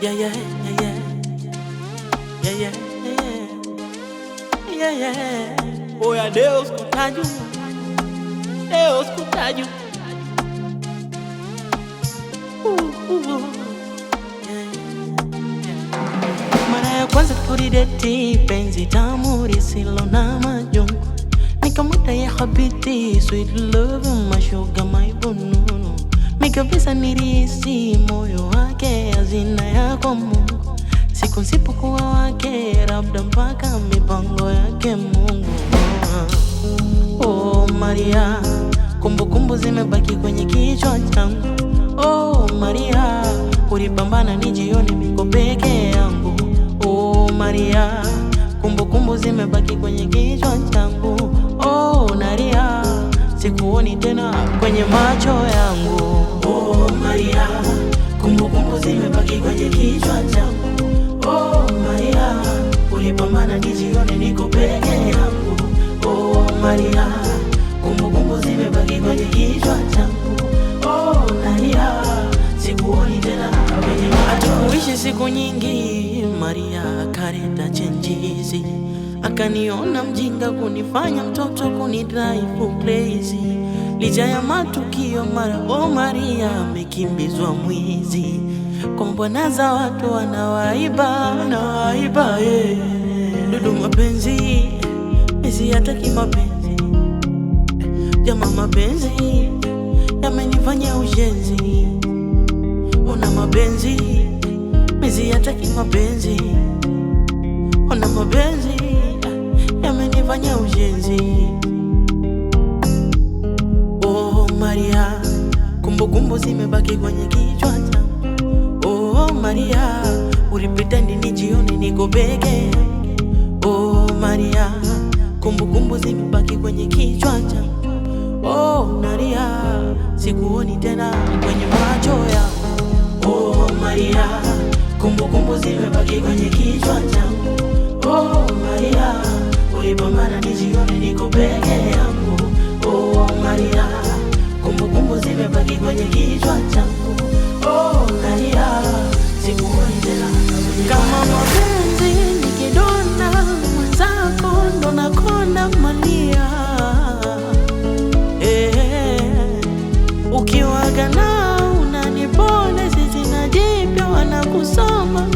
Yeah, yeah, yeah, yeah. Yeah, yeah, yeah, yeah, yeah. Oya Deus kutaju, Deus kutaju. Yeah, yeah. Mara ya kwanza tulideti, penzi tamu lisilo na majungu. Nikamwita ya habiti, sweet love, mashuga maibununu. Mikabisa nirisi moyo wake, hazina yako Mungu. Siku nsipokuwa wake, labda mpaka mipango yake Mungu. Oh Maria, kumbukumbu zimebaki kwenye kichwa changu. Oh Maria, ulipambana nijione niko peke yangu. Oh Maria, kumbukumbu zimebaki kwenye kichwa changu. Oh Maria, sikuoni tena kwenye macho yangu. Oh Maria, kumbukumbu zimebaki kwenye kichwa changu. Oh Maria, ulipambana nijione niko peke yangu. Oh Maria, kumbukumbu zimebaki kwenye kichwa changu. Oh Maria, sikuoni tena kwenye macho. Hatukuishi siku nyingi, Maria akareta chenjizi, akaniona mjinga kunifanya mtoto kunidrive crazy. Licha ya matukio mara, oh Maria amekimbizwa mwizi. Kwa mbwana za watu wanawaiba, wanawaiba, yeah. Dudu mapenzi, misi hataki mapenzi. Jama mapenzi, yamenifanya ushenzi. Ona mapenzi, misi hataki mapenzi. Ona mapenzi, yamenifanya ushenzi. Oh Maria, kumbukumbu zimebaki kwenye kichwa changu. Oh Maria, ulipretend nijione niko peke. Oh Maria, kumbukumbu zimebaki kwenye kichwa changu. Oh Maria, sikuoni tena kwenye macho yangu. Oh Maria, kumbukumbu zimebaki kwenye kichwa changu. Oh Maria, ulipambana nijione niko peke yangu. Oh Maria, kumbukumbu zimebaki kwenye kichwa changu. Oh Maria, sikuoni tena kama mapenzi ni kidonda, mwenzako ndo nakonda Maria. Ukiwaga nao unanipole, sisi na jipya wanakusoma